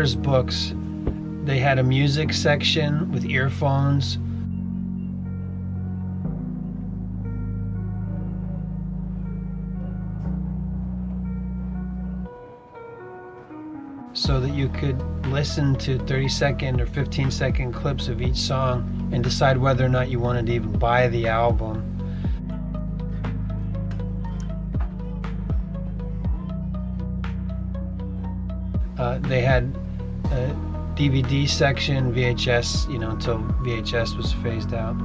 Borders books, they had a music section with earphones. So that you could listen to 30-second or 15-second clips of each song and decide whether or not you wanted to even buy the album. They had a DVD section, VHS, until VHS was phased out.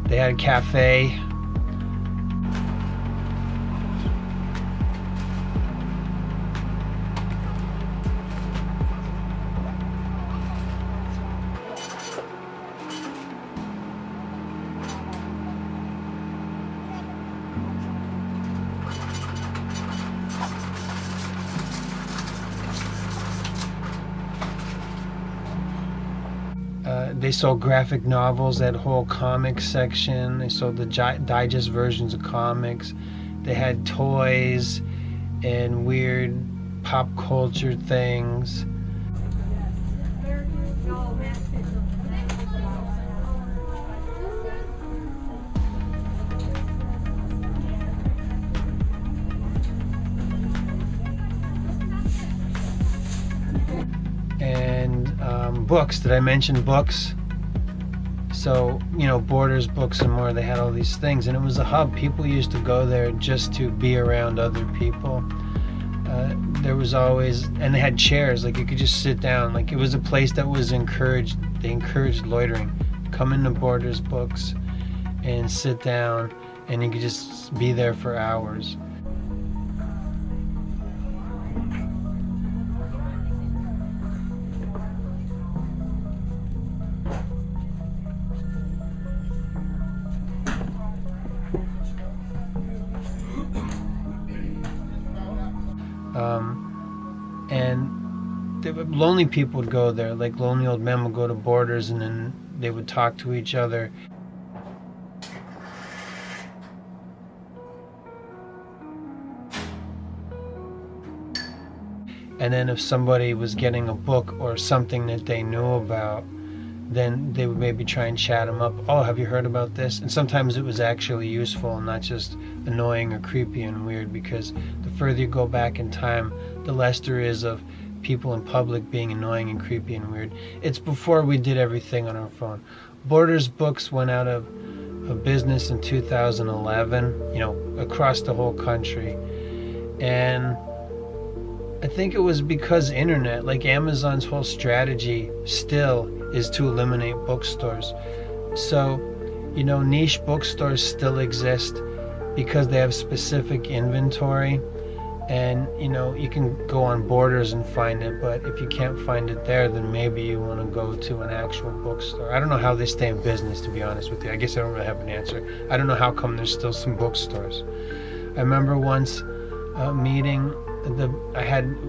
They had a cafe. They sold graphic novels, that whole comics section. They sold the digest versions of comics. They had toys and weird pop culture things. And books. Did I mention books? So, Borders books and more, they had all these things, and it was a hub. People used to go there just to be around other people. There was always, and they had chairs, like you could just sit down. Like it was a place that was encouraged, they encouraged loitering. Come into Borders books and sit down, and you could just be there for hours. And lonely people would go there, like lonely old men would go to Borders, and then they would talk to each other. And then if somebody was getting a book or something that they knew about, then they would maybe try and chat them up. Oh, have you heard about this? And sometimes it was actually useful and not just annoying or creepy and weird, because the further you go back in time, the less there is of people in public being annoying and creepy and weird. It's before we did everything on our phone. Borders books went out of business in 2011, across the whole country. And I think it was because internet, like Amazon's whole strategy still is to eliminate bookstores. So, niche bookstores still exist because they have specific inventory. And, you can go on Borders and find it, but if you can't find it there, then maybe you want to go to an actual bookstore. I don't know how they stay in business, to be honest with you. I guess I don't really have an answer. I don't know how come there's still some bookstores. I remember once a meeting,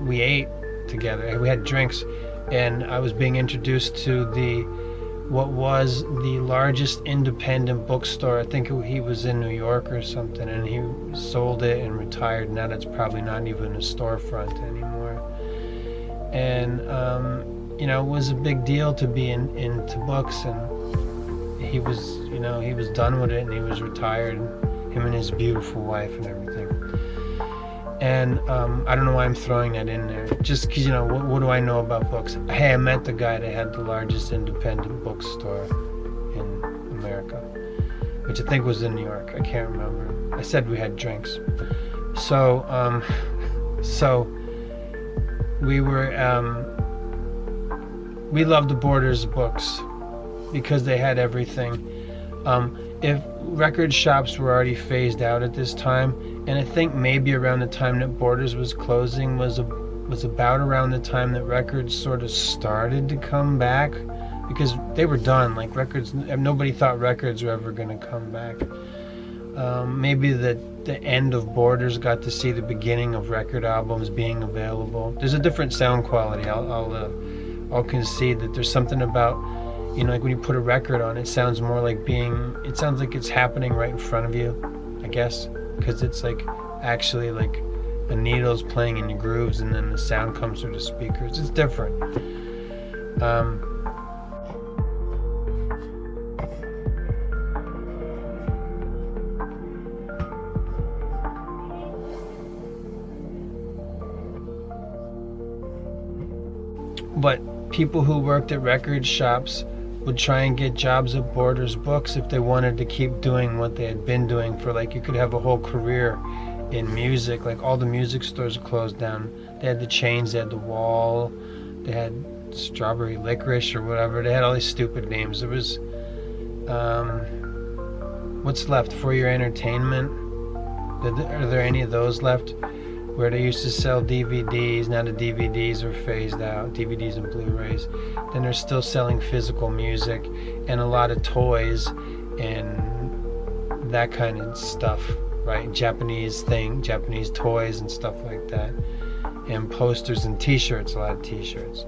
we ate together, we had drinks, and I was being introduced to what was the largest independent bookstore. I think he was in New York or something, and he sold it and retired. Now that's probably not even a storefront anymore. And it was a big deal to be into books, and he was done with it, and he was retired, him and his beautiful wife and everything. And I don't know why I'm throwing that in there. Just because, what do I know about books? Hey, I met the guy that had the largest independent bookstore in America, which I think was in New York. I can't remember. I said we had drinks. So we loved the Borders books because they had everything. If record shops were already phased out at this time, and I think maybe around the time that Borders was closing was was about around the time that records sort of started to come back, because they were done. Like records, nobody thought records were ever going to come back. Maybe the end of Borders got to see the beginning of record albums being available. There's a different sound quality. I'll concede that there's something about, like when you put a record on, it sounds more like it sounds like it's happening right in front of you, I guess, because it's like actually like a needle's playing in your grooves and then the sound comes through the speakers. It's different. But people who worked at record shops would try and get jobs at Borders Books if they wanted to keep doing what they had been doing for, like, you could have a whole career in music. Like, all the music stores closed down. They had the Chains, they had the Wall, they had Strawberry Licorice or whatever. They had all these stupid names. There was, what's left? For Your Entertainment? Are there any of those left? Where they used to sell DVDs, now the DVDs are phased out, DVDs and Blu-rays. Then they're still selling physical music and a lot of toys and that kind of stuff, right? Japanese toys and stuff like that. And posters and t-shirts, a lot of t-shirts.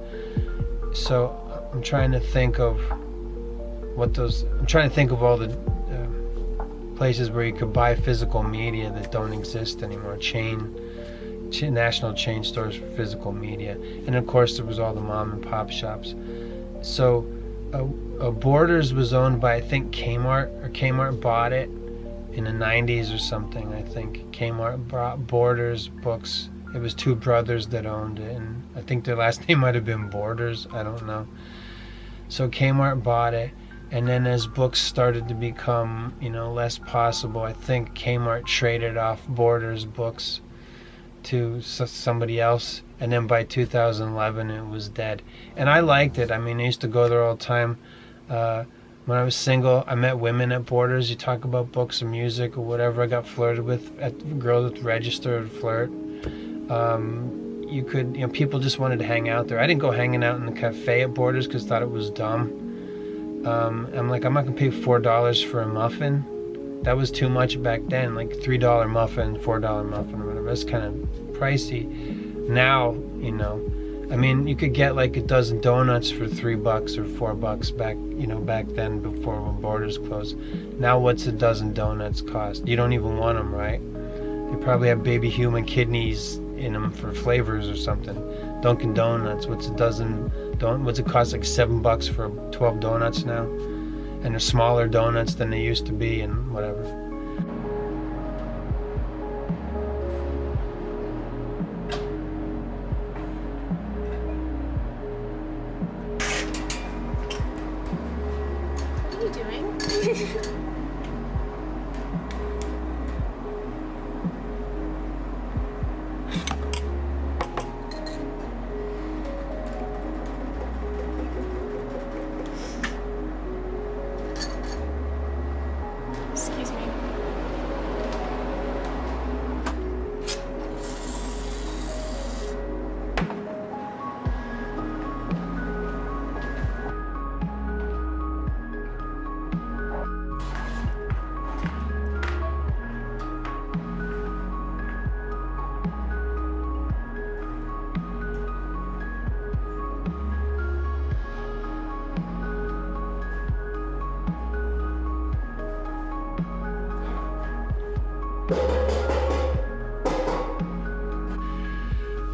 So I'm trying to think of all the places where you could buy physical media that don't exist anymore. National chain stores for physical media, and of course there was all the mom and pop shops. So Borders was owned by, I think, Kmart, or Kmart bought it in the 90s or something. I think Kmart bought Borders Books. It was two brothers that owned it, and I think their last name might have been Borders, I don't know. So Kmart bought it, and then as books started to become less possible, I think Kmart traded off Borders Books to somebody else, and then by 2011 it was dead. And I liked it. I mean, I used to go there all the time. When I was single, I met women at Borders. You talk about books or music or whatever. I got flirted with at girls with registered flirt. People just wanted to hang out there. I didn't go hanging out in the cafe at Borders because I thought it was dumb. I'm like, I'm not gonna pay $4 for a muffin. That was too much back then, like $3 muffin, $4 muffin, or whatever. That's kind of pricey. Now, I mean, you could get like a dozen donuts for $3 or $4 back then, before when Borders closed. Now, what's a dozen donuts cost? You don't even want them, right? They probably have baby human kidneys in them for flavors or something. Dunkin' Donuts, what's it cost? Like $7 for 12 donuts now? And they're smaller donuts than they used to be, and whatever. What are you doing? Excuse me.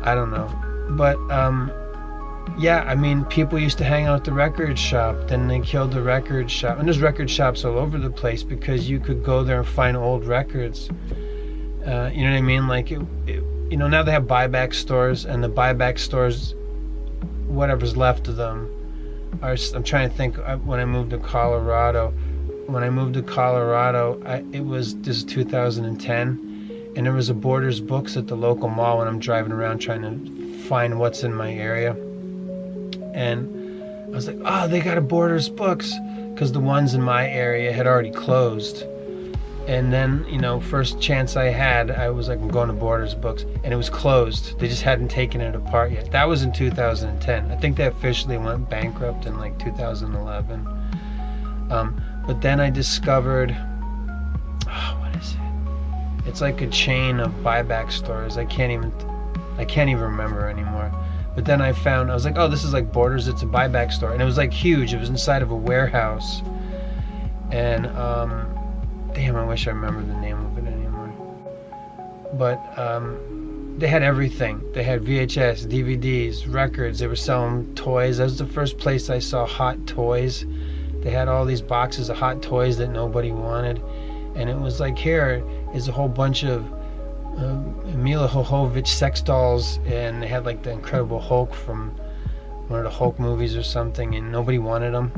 I don't know. But, yeah, I mean, people used to hang out at the record shop, then they killed the record shop. And there's record shops all over the place because you could go there and find old records. You know what I mean? Like, now they have buyback stores, and the buyback stores, whatever's left of them, I'm trying to think, when I moved to Colorado, this is 2010, and there was a Borders Books at the local mall when I'm driving around trying to find what's in my area. And I was like, oh, they got a Borders Books, because the ones in my area had already closed. And then, first chance I had, I was like, I'm going to Borders Books, and it was closed. They just hadn't taken it apart yet. That was in 2010. I think they officially went bankrupt in like 2011. But then I discovered, what is it? It's like a chain of buyback stores. I can't even remember anymore. But then I was like, oh, this is like Borders. It's a buyback store, and it was like huge. It was inside of a warehouse, and damn, I wish I remembered the name of it anymore. But they had everything. They had VHS, DVDs, records. They were selling toys. That was the first place I saw Hot Toys. They had all these boxes of Hot Toys that nobody wanted. And it was like, here is a whole bunch of Mila Jovovich sex dolls. And they had like the Incredible Hulk from one of the Hulk movies or something. And nobody wanted them.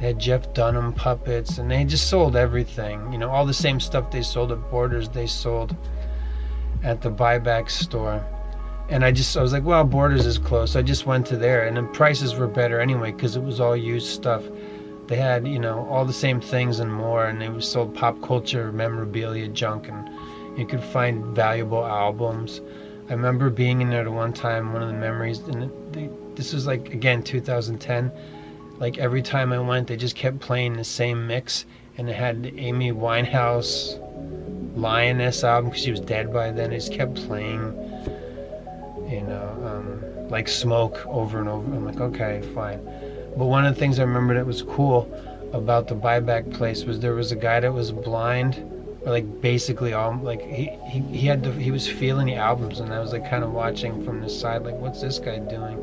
They had Jeff Dunham puppets, and they just sold everything. All the same stuff they sold at Borders, they sold at the buyback store. And I was like, well, Borders is closed. So I just went to there, and the prices were better anyway because it was all used stuff. They had, all the same things and more, and they sold pop culture memorabilia junk, and you could find valuable albums. I remember being in there the one time, one of the memories, and this was like, again, 2010. Like every time I went, they just kept playing the same mix, and it had the Amy Winehouse Lioness album because she was dead by then. It just kept playing, like Smoke over and over. I'm like, okay, fine. But one of the things I remember that was cool about the buyback place was there was a guy that was blind, or like basically all like he was feeling the albums, and I was like kind of watching from the side, like, what's this guy doing?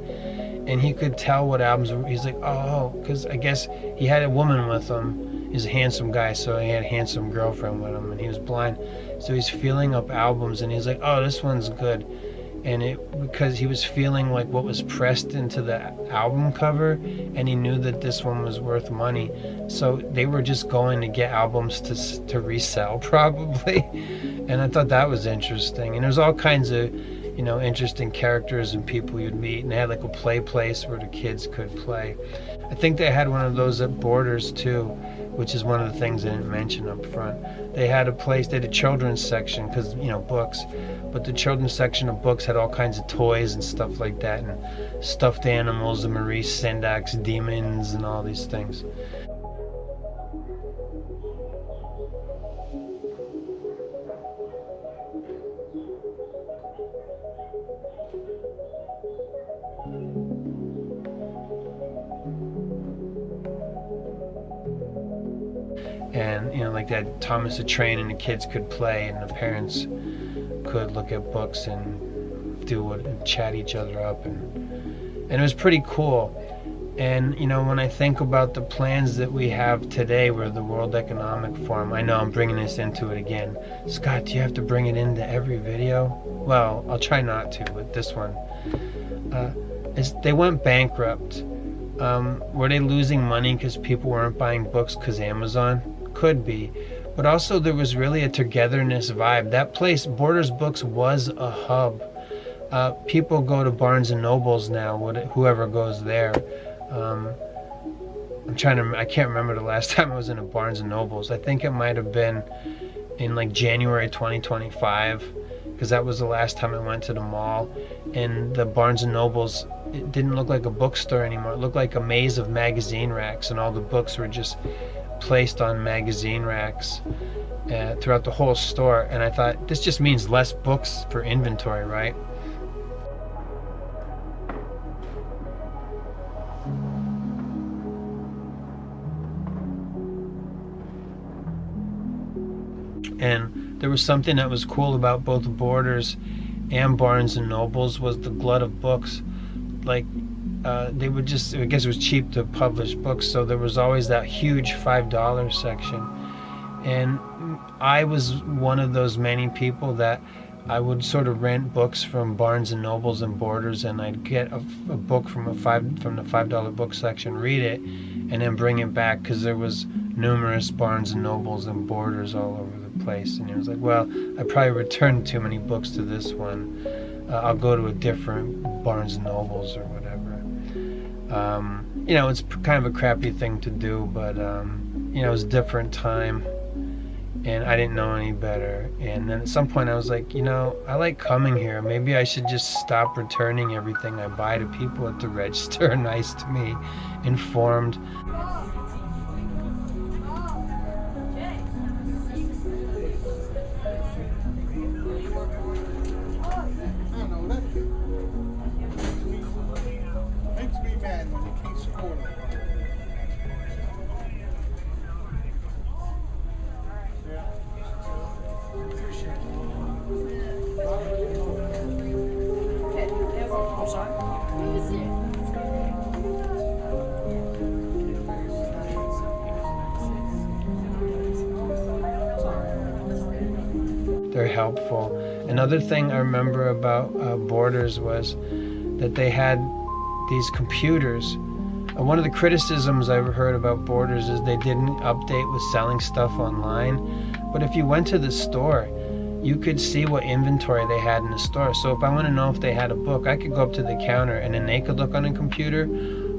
And he could tell what albums were. He's like, oh, because I guess he had a woman with him. He's a handsome guy, so he had a handsome girlfriend with him, and he was blind. So he's feeling up albums, and he's like, oh, this one's good. And because he was feeling like what was pressed into the album cover, and he knew that this one was worth money. So they were just going to get albums to resell, probably. And I thought that was interesting. And there's all kinds of interesting characters and people you'd meet, and they had like a play place where the kids could play. I think they had one of those at Borders too, which is one of the things I didn't mention up front. They had a place, they had a children's section because, books, but the children's section of books had all kinds of toys and stuff like that, and stuffed animals, the Maurice Sendak's demons and all these things. And like that Thomas the Train, and the kids could play, and the parents could look at books and chat each other up, and it was pretty cool. And when I think about the plans that we have today, we're the World Economic Forum. I know I'm bringing this into it again. Scott, do you have to bring it into every video? Well, I'll try not to with this one. They went bankrupt. Were they losing money because people weren't buying books because Amazon? Could be. But also there was really a togetherness vibe. That place, Borders Books, was a hub. People go to Barnes and Nobles now, whoever goes there. I can't remember the last time I was in a Barnes and Nobles. I think it might have been in like January 2025, because that was the last time I went to the mall. And the Barnes and Nobles, it didn't look like a bookstore anymore. It looked like a maze of magazine racks, and all the books were just placed on magazine racks throughout the whole store. And I thought, this just means less books for inventory, right? And there was something that was cool about both Borders and Barnes and Nobles, was the glut of books. Like they would just, I guess it was cheap to publish books, so there was always that huge $5 section. And I was one of those many people that I would sort of rent books from Barnes and Nobles and Borders, and I'd get a book from the $5 book section, read it, and then bring it back, because there was numerous Barnes and Nobles and Borders all over the place. And it was like, well, I probably returned too many books to this one. I'll go to a different Barnes and Nobles or whatever. It's kind of a crappy thing to do, but it was a different time. and I didn't know any better. And then at some point I was like, I like coming here. Maybe I should just stop returning everything I buy to people at the register. Nice to me, informed. They're helpful. Another thing I remember about Borders was that they had these computers. One of the criticisms I've heard about Borders is they didn't update with selling stuff online. But if you went to the store, you could see what inventory they had in the store. So if I want to know if they had a book, I could go up to the counter and then they could look on a computer,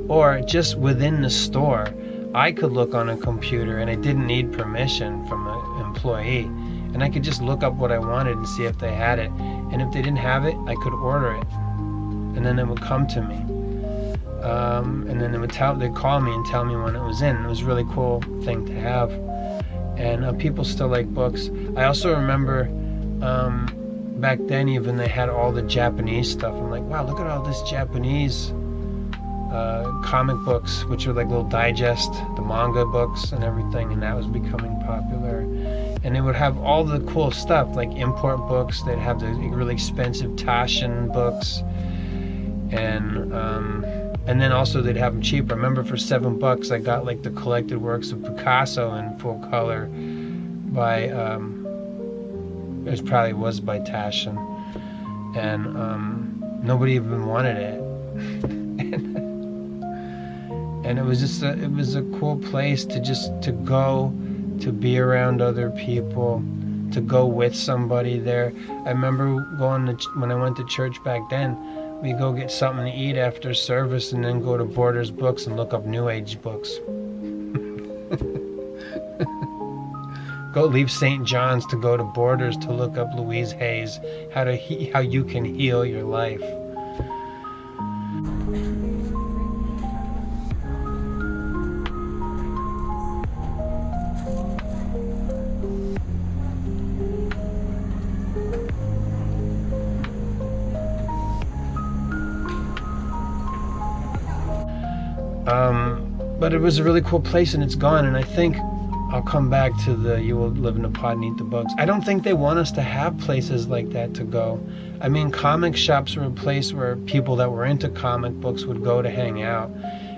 or just within the store, I could look on a computer and I didn't need permission from an employee. And I could just look up what I wanted and see if they had it. And if they didn't have it, I could order it. And then it would come to me. And then they'd call me and tell me when it was in. It was a really cool thing to have. And people still like books. I also remember back then even they had all the Japanese stuff. I'm like, wow, look at all this Japanese comic books, which are like little digest, the manga books and everything. And that was becoming popular. And they would have all the cool stuff, like import books. They'd have the really expensive Taschen books, and then also they'd have them cheap. I remember for $7 I got like the collected works of Picasso in full color by it probably was by Taschen, and nobody even wanted it. And it was just it was a cool place to go. To be around other people, to go with somebody there. I remember when I went to church back then, we go get something to eat after service and then go to Borders Books and look up New Age books. Go leave St. John's to go to Borders to look up Louise Hay's, how you can heal your life. But it was a really cool place and it's gone, and I think I'll come back to you will live in a pod and eat the bugs. I don't think they want us to have places like that to go. I mean, comic shops were a place where people that were into comic books would go to hang out.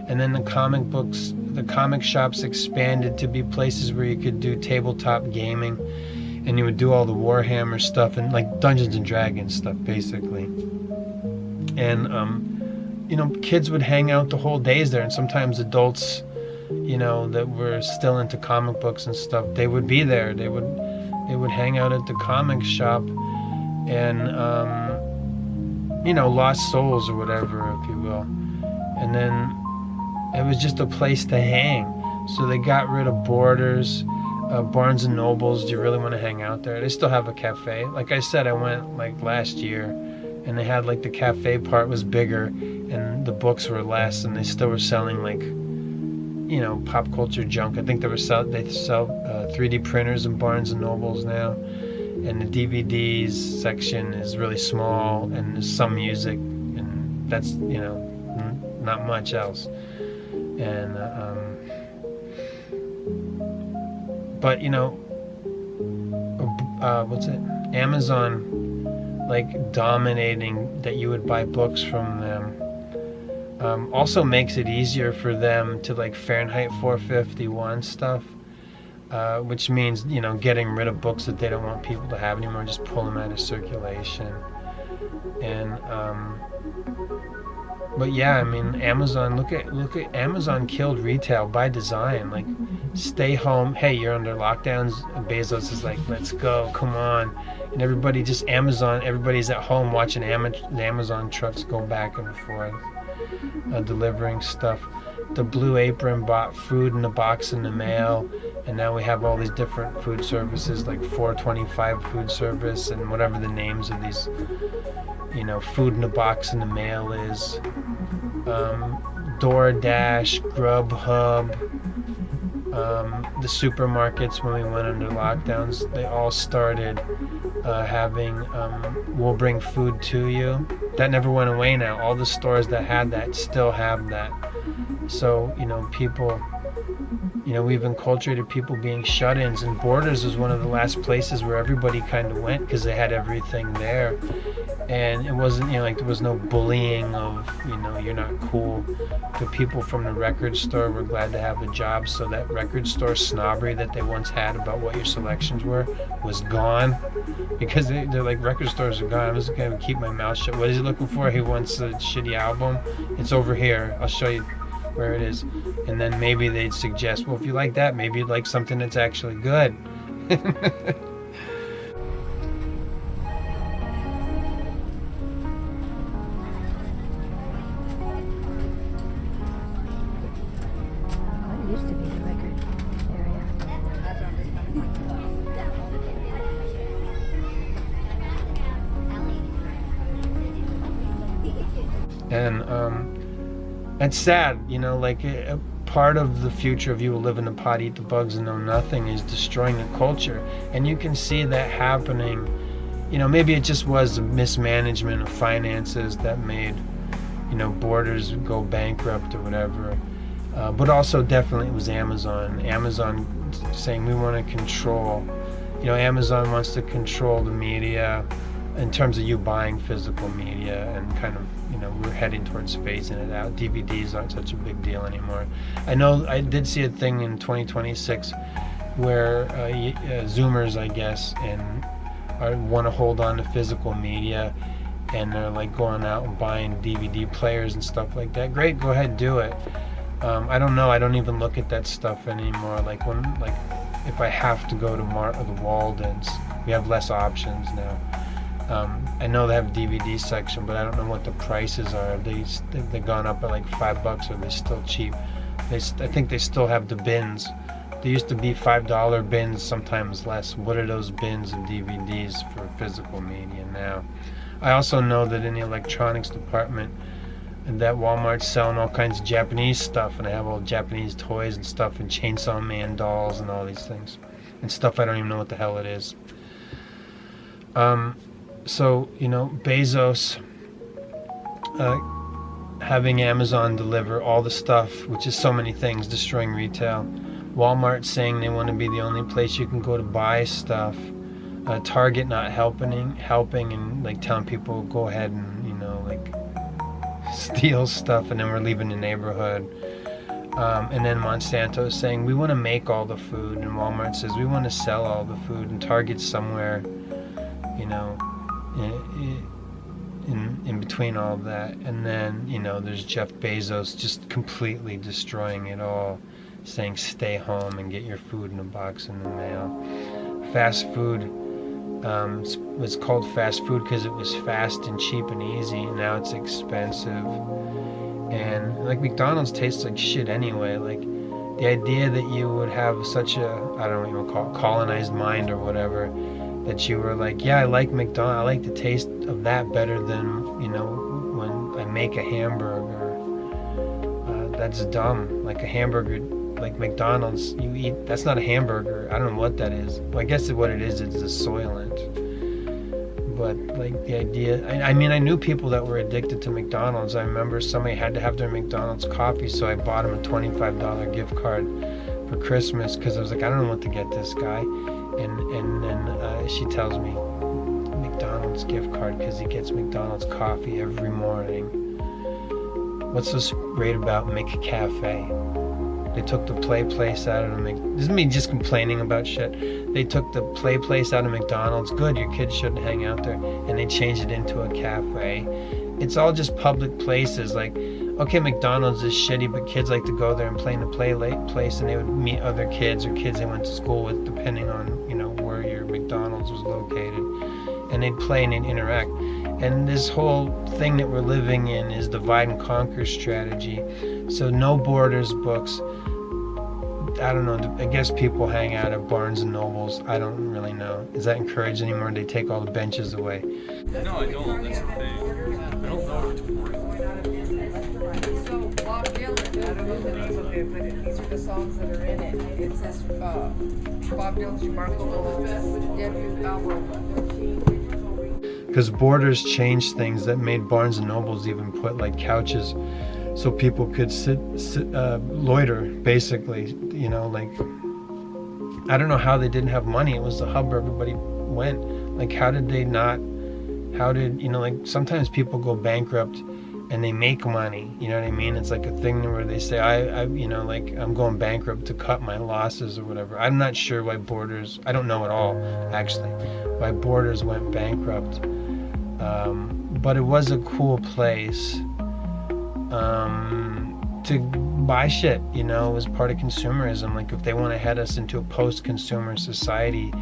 And then the comic shops expanded to be places where you could do tabletop gaming, and you would do all the Warhammer stuff and like Dungeons and Dragons stuff, basically. And kids would hang out the whole days there, and sometimes adults, that were still into comic books and stuff, they would be there. They would hang out at the comic shop, and Lost Souls or whatever, if you will. And then it was just a place to hang. So they got rid of Borders, Barnes and Nobles. Do you really want to hang out there? They still have a cafe. Like I said, I went like last year, and they had like the cafe part was bigger and the books were less, and they still were selling like pop culture junk. I think they sell 3D printers in Barnes and Nobles now, and the DVDs section is really small, and there's some music, and that's not much else. And but what's it, Amazon like dominating that you would buy books from them also makes it easier for them to like Fahrenheit 451 stuff, which means getting rid of books that they don't want people to have anymore, just pull them out of circulation. And but yeah, I mean, Amazon, look at Amazon killed retail by design. Like, stay home. Hey, you're under lockdowns. Bezos is like, let's go, come on. And everybody's at home watching the Amazon trucks go back and forth, delivering stuff. The Blue Apron bought food in a box in the mail, And now we have all these different food services, like 425 food service and whatever the names of these, food in a box in the mail is. DoorDash, Grubhub, the supermarkets when we went under lockdowns, they all started having, we'll bring food to you. That never went away now. All the stores that had that still have that. So, people, we've enculturated people being shut-ins, and Borders was one of the last places where everybody kind of went because they had everything there. And it wasn't, like there was no bullying of, you're not cool. The people from the record store were glad to have a job, so that record store snobbery that they once had about what your selections were was gone. Because they're like, record stores are gone. I'm just going to keep my mouth shut. What is he looking for? He wants a shitty album. It's over here. I'll show you where it is. And then maybe they'd suggest, well, if you like that, maybe you'd like something that's actually good. Used to be the record area. And it's sad, like a part of the future of you will live in the pot, eat the bugs, and know nothing is destroying the culture. And you can see that happening. Maybe it just was mismanagement of finances that made, Borders go bankrupt or whatever. But also definitely it was Amazon. Amazon saying we want to control, Amazon wants to control the media in terms of you buying physical media, and kind of, we're heading towards phasing it out. DVDs aren't such a big deal anymore. I know I did see a thing in 2026 where Zoomers, I guess, and want to hold on to physical media, and they're like going out and buying DVD players and stuff like that. Great, go ahead, do it. I don't know. I don't even look at that stuff anymore. Like if I have to go to the Waldens, we have less options now. I know they have a DVD section, but I don't know what the prices are. They've gone up at like $5, or they're still cheap. I think they still have the bins. There used to be $5 bins, sometimes less. What are those bins of DVDs for physical media now? I also know that in the electronics department, and that Walmart's selling all kinds of Japanese stuff, and I have all Japanese toys and stuff, and Chainsaw Man dolls and all these things, and stuff I don't even know what the hell it is. So, Bezos having Amazon deliver all the stuff, which is so many things, destroying retail. Walmart saying they want to be the only place you can go to buy stuff. Target not helping and like telling people go ahead and, steal stuff, and then we're leaving the neighborhood. And then Monsanto is saying we want to make all the food, and Walmart says we want to sell all the food, and Target's somewhere, in between all of that. And then, there's Jeff Bezos just completely destroying it all, saying stay home and get your food in a box in the mail. Fast food was called fast food because it was fast and cheap and easy, and now it's expensive. And like McDonald's tastes like shit anyway. Like the idea that you would have such a, I don't know what you would call it, colonized mind or whatever, that you were like, yeah, I like McDonald's, I like the taste of that better than, when I make a hamburger. That's dumb. Like a hamburger, like McDonald's, you eat, that's not a hamburger. I don't know what that is. Well, I guess what it is a Soylent. But like the idea, I knew people that were addicted to McDonald's. I remember somebody had to have their McDonald's coffee, so I bought him a $25 gift card for Christmas, because I was like, I don't know what to get this guy. And then she tells me, McDonald's gift card, because he gets McDonald's coffee every morning. What's so great about McCafe? They took the play place out of the this is me just complaining about shit. They took the play place out of McDonald's. Good, your kids shouldn't hang out there. And they changed it into a cafe. It's all just public places. Like, okay, McDonald's is shitty, but kids like to go there and play in the play place, and they would meet other kids or kids they went to school with, depending on, where your McDonald's was located. And they'd play and they'd interact. And this whole thing that we're living in is divide and conquer strategy. So no Borders books. I don't know. I guess people hang out at Barnes and Nobles. I don't really know. Is that encouraged anymore? They take all the benches away. No, I don't. That's the thing. I don't know if it's worth it. So Bob Dylan, I don't know the name of it, but these are the songs that are in it. It says Bob Dylan's remarkable debut album. Because Borders changed things that made Barnes and Nobles even put like couches so people could sit loiter, basically. You know, like, I don't know how they didn't have money. It was the hub where everybody went. Like, how did, you know, like, sometimes people go bankrupt and they make money, you know what I mean? It's like a thing where they say, you know, like, I'm going bankrupt to cut my losses or whatever. I'm not sure why Borders, I don't know at all, actually, why Borders went bankrupt. But it was a cool place to buy shit, you know. It was part of consumerism. Like, if they want to head us into a post-consumer society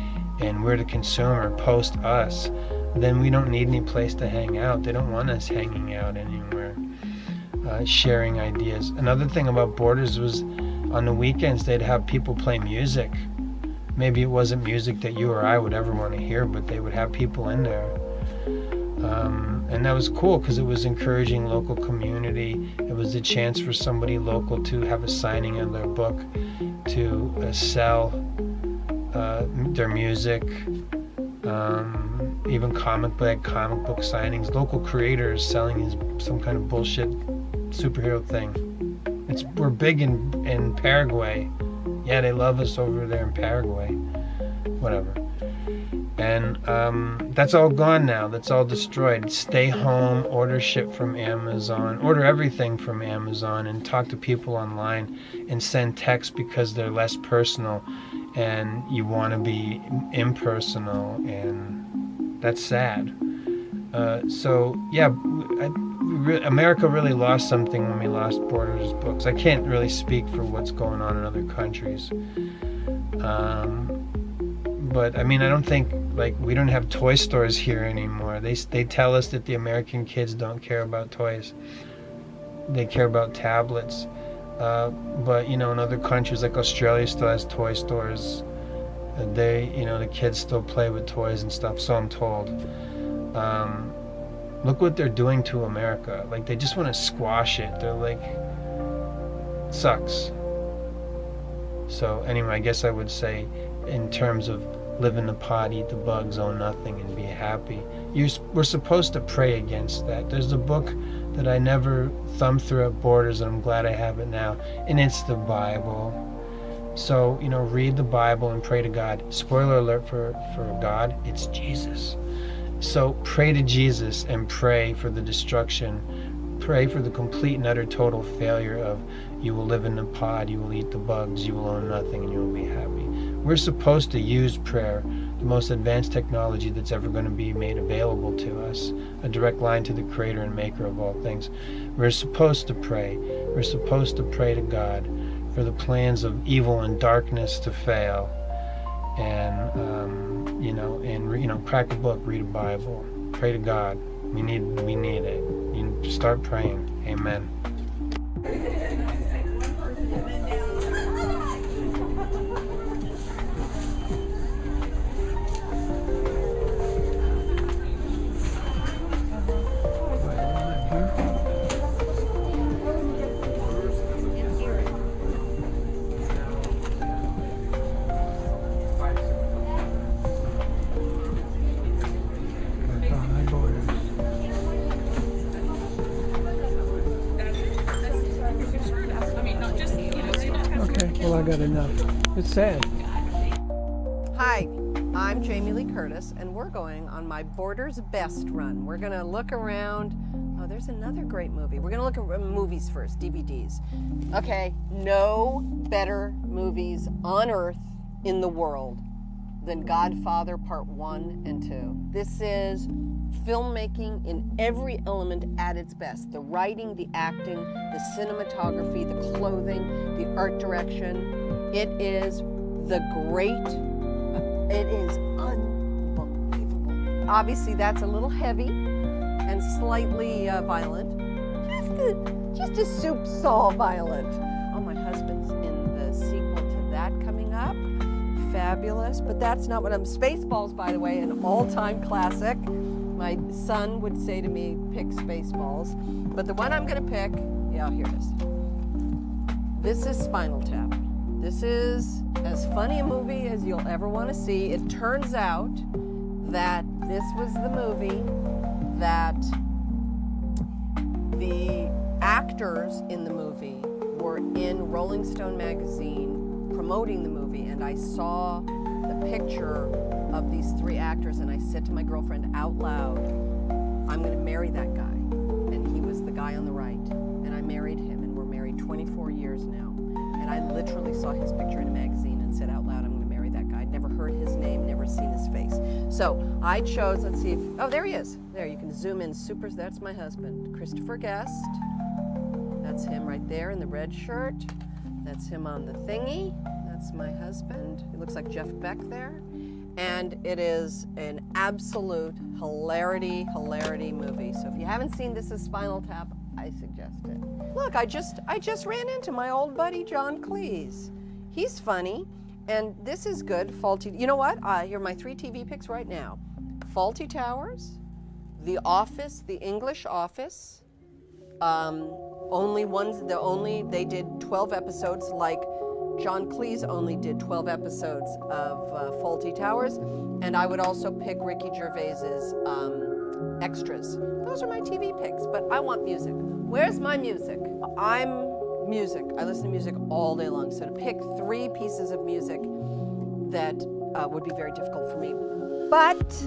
and we're the consumer post us, then we don't need any place to hang out. They don't want us hanging out anywhere, sharing ideas. Another thing about Borders was on the weekends they'd have people play music. Maybe it wasn't music that you or I would ever want to hear, but they would have people in there. And that was cool because it was encouraging local community. It was a chance for somebody local to have a signing of their book, to sell their music, even comic book signings, local creators selling some kind of bullshit superhero thing. We're big in Paraguay. Yeah, they love us over there in Paraguay. Whatever. And that's all gone now. That's all destroyed. Stay home, order shit from Amazon, order everything from Amazon, and talk to people online and send texts because they're less personal and you want to be impersonal, and that's sad. So yeah, America really lost something when we lost Borders books. I can't really speak for what's going on in other countries. But I mean, I don't think, like, we don't have toy stores here anymore. They tell us that the American kids don't care about toys. They care about tablets. But, you know, in other countries, like Australia still has toy stores. You know, the kids still play with toys and stuff, so I'm told. Look what they're doing to America. Like, they just want to squash it. They're like, it sucks. So anyway, I guess I would say, in terms of live in the pod, eat the bugs, own nothing, and be happy, we're supposed to pray against that. There's a book that I never thumbed through at Borders, and I'm glad I have it now, and it's the Bible. So, you know, read the Bible and pray to God. Spoiler alert for God, it's Jesus. So pray to Jesus and pray for the destruction. Pray for the complete and utter total failure of, you will live in the pod, you will eat the bugs, you will own nothing, and you will be happy. We're supposed to use prayer, the most advanced technology that's ever going to be made available to us, a direct line to the creator and maker of all things. We're supposed to pray. We're supposed to pray to God for the plans of evil and darkness to fail. And, you know, crack a book, read a Bible, pray to God. We need it. You start praying. Amen. Well, I got enough. It's sad. Hi, I'm Jamie Lee Curtis, and we're going on my Borders Best run. We're going to look around. Oh, there's another great movie. We're going to look at movies first, DVDs. Okay, no better movies on earth in the world than Godfather Part 1 and 2. This is filmmaking in every element at its best. The writing, the acting, the cinematography, the clothing, the art direction. It is it is unbelievable. Obviously that's a little heavy and slightly violent. Just a soup saw violent. Oh, my husband's in the sequel to fabulous, but that's not what I'm. Spaceballs, by the way, an all-time classic. My son would say to me, pick Spaceballs. But the one I'm gonna pick, yeah, here it is. This is Spinal Tap. This is as funny a movie as you'll ever want to see. It turns out that this was the movie that the actors in the movie were in Rolling Stone magazine promoting the movie, and I saw the picture of these 3 actors, and I said to my girlfriend out loud, I'm going to marry that guy. And he was the guy on the right, and I married him, and we're married 24 years now. And I literally saw his picture in a magazine and said out loud, I'm going to marry that guy. I'd never heard his name, never seen his face. So I chose, let's see if, oh, there he is. There, you can zoom in super, that's my husband, Christopher Guest. That's him right there in the red shirt. That's him on the thingy. That's my husband. He looks like Jeff Beck there. And it is an absolute hilarity movie. So if you haven't seen This Is Spinal Tap, I suggest it. Look, I just ran into my old buddy John Cleese. He's funny, and this is good. Faulty. You know what? Here are my 3 TV picks right now: Faulty Towers, The Office, The English Office. They did 12 episodes, like John Cleese only did 12 episodes of Faulty Towers, and I would also pick Ricky Gervais's Extras. Those are my TV picks, but I want music. Where's my music? I'm music. I listen to music all day long, so to pick 3 pieces of music that would be very difficult for me. But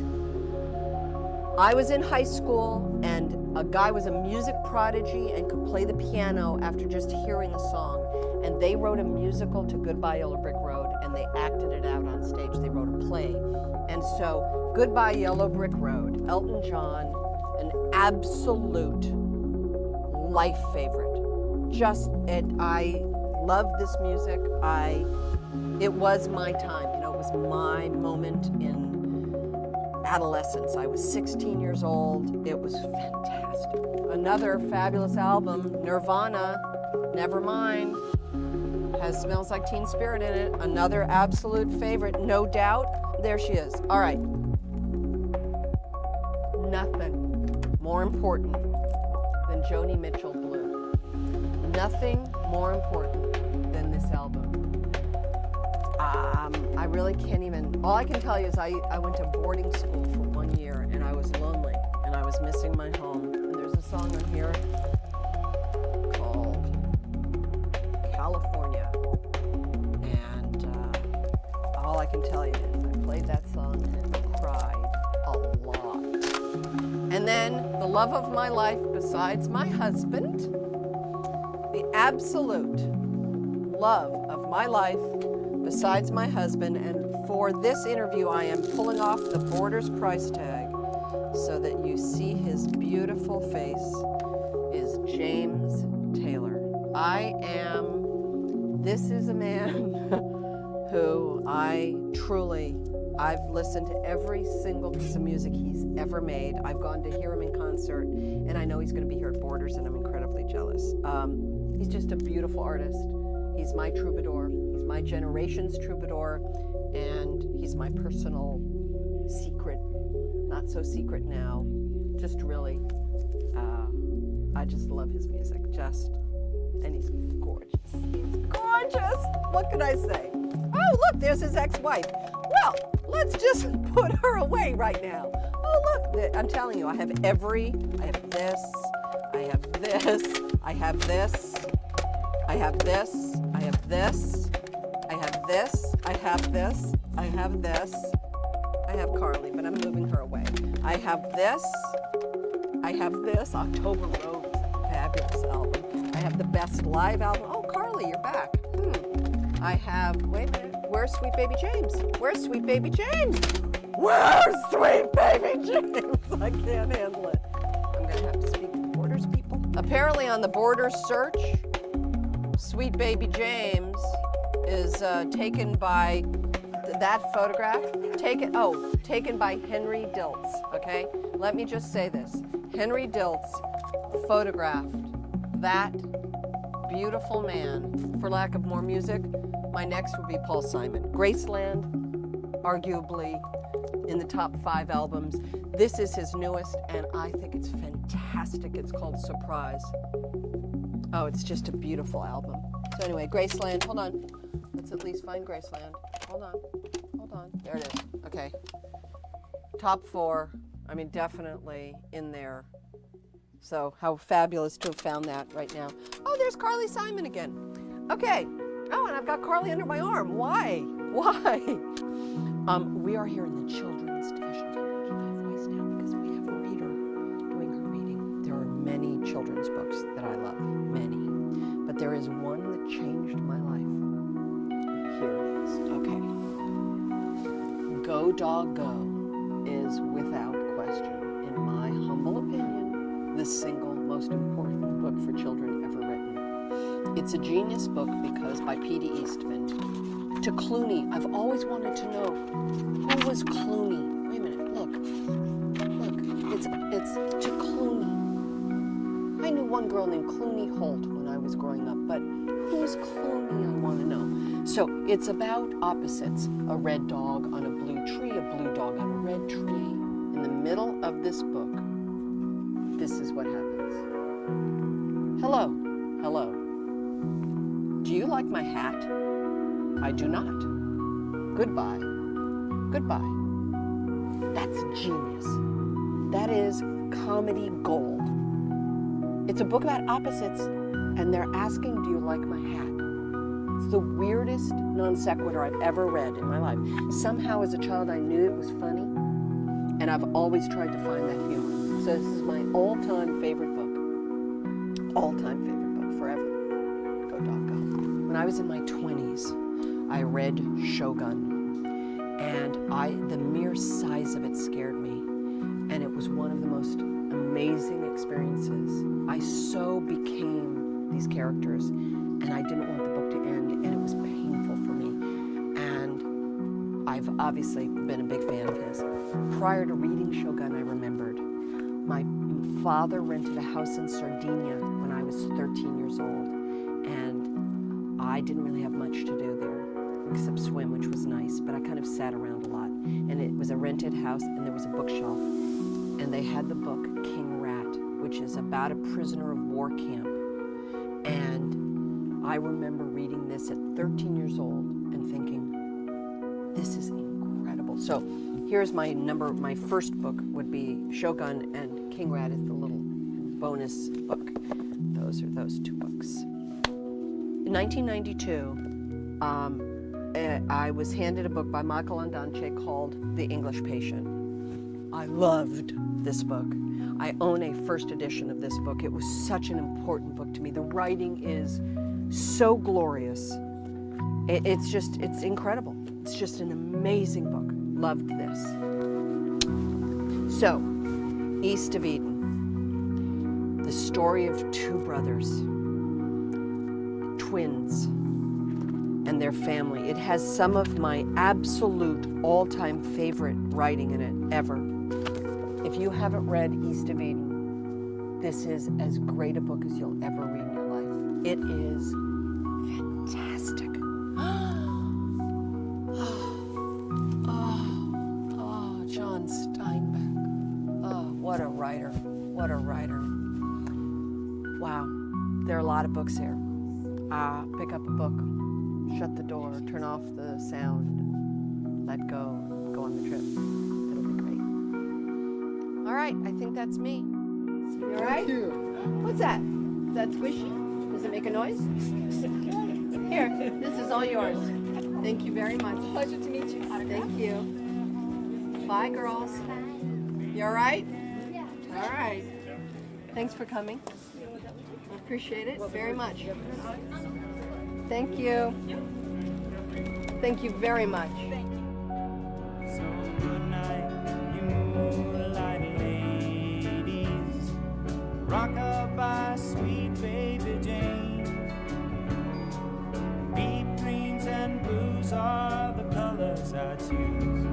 I was in high school, and a guy was a music prodigy and could play the piano after just hearing the song. And they wrote a musical to Goodbye Yellow Brick Road, and they acted it out on stage. They wrote a play. And so Goodbye Yellow Brick Road, Elton John, an absolute life favorite. I love this music. It was my time, it was my moment in adolescence. I was 16 years old. It was fantastic. Another fabulous album, Nirvana, Nevermind, has Smells Like Teen Spirit in it. Another absolute favorite, No Doubt. There she is. All right. Nothing more important than Joni Mitchell Blue. Nothing more important than this album. I really can't even, all I can tell you is I went to boarding school for 1 year, and I was lonely, and I was missing my home. And there's a song on here called California. And all I can tell you is I played that song and cried a lot. And then the love of my life besides my husband, the absolute love of my life besides my husband, and for this interview I am pulling off the Borders price tag so that you see his beautiful face, is James Taylor. This is a man who I've listened to every single piece of music he's ever made. I've gone to hear him in concert, and I know he's going to be here at Borders, and I'm incredibly jealous. He's just a beautiful artist. He's my troubadour. He's my generation's troubadour, and he's my personal secret, not so secret now. Just really, I just love his music, and he's gorgeous. He's gorgeous! What can I say? Oh, look, there's his ex-wife. Well, let's just put her away right now. Oh, look, I'm telling you, I have this, I have this, I have this, I have this, I have this, I have this, I have this, I have this, I have this. I have Carly, but I'm moving her away. I have this, October Rose, fabulous album. I have the best live album. Oh, Carly, you're back. I have, wait a minute, where's Sweet Baby James? Where's Sweet Baby James? Where's Sweet Baby James? I can't handle it. I'm gonna have to speak to the Borders people. Apparently on the Borders search, Sweet Baby James is taken by that photograph, taken by Henry Diltz, okay? Let me just say this. Henry Diltz photographed that beautiful man. For lack of more music, my next would be Paul Simon. Graceland, arguably in the top 5 albums. This is his newest, and I think it's fantastic. It's called Surprise. Oh, it's just a beautiful album. So anyway, Graceland, hold on. Let's at least find Graceland. Hold on. There it is. Okay. Top 4. I mean, definitely in there. So how fabulous to have found that right now. Oh, there's Carly Simon again. Okay. Oh, and I've got Carly under my arm. Why? We are here in the children's division. So I'm going to keep my voice down because we have a reader doing her reading. There are many children's books that I love. Many. But there is one that changed my life. Here it is. Okay. Go Dog Go is without question, in my humble opinion, the single most important book for children ever written. It's a genius book because by P.D. Eastman. To Clooney, I've always wanted to know who was Clooney. Wait a minute, look, it's to Clooney. I knew one girl named Clooney Holt when I was growing up, but who's Clooney? I want to know. So it's about opposites: a red dog on a blue tree, a blue dog on a red tree. In the middle of this book, this is what happens. Hello. Do you like my hat? I do not. Goodbye. That's genius. That is comedy gold. It's a book about opposites, and they're asking, do you like my hat? It's the weirdest non sequitur I've ever read in my life. Somehow as a child I knew it was funny, and I've always tried to find that humor. So this is my all-time favorite book. All-time favorite book, forever. Go Dog Go. When I was in my 20s, I read Shogun, and the mere size of it scared me, and it was one of the most amazing experiences. I so became these characters, and I didn't want the book to end, and it was painful for me, and I've obviously been a big fan of his. Prior to reading Shogun, I remembered my father rented a house in Sardinia when I was 13 years old, and I didn't really have much to do there except swim, which was nice, but I kind of sat around a lot. And it was a rented house, and there was a bookshelf, and they had the book King Rat, which is about a prisoner of war camp. And I remember reading this at 13 years old and thinking, this is incredible. So here's my first book would be Shogun, and King Rat is the little bonus book. Those are those 2 books. In 1992, I was handed a book by Michael Ondaatje called The English Patient. I loved this book. I own a first edition of this book. It was such an important book to me. The writing is so glorious. It's incredible. It's just an amazing book. Loved this. So, East of Eden. The story of 2 brothers, twins, and their family. It has some of my absolute all-time favorite writing in it ever. If you haven't read East of Eden, this is as great a book as you'll ever read in your life. It is fantastic. John Steinbeck. Oh, what a writer. What a writer. Wow. There are a lot of books here. Pick up a book. Shut the door, turn off the sound, let go on the trip. It'll be great. All right, I think that's me. You all right? Thank you. What's that? Is that squishy? Does it make a noise? Here, this is all yours. Thank you very much. Pleasure to meet you. Thank you. Bye, girls. You all right? Yeah. All right. Thanks for coming. I appreciate it very much. Thank you. Thank you very much. So good night, you moonlight ladies. Rock-a-bye, sweet baby Jane. Deep greens and blues are the colors I choose.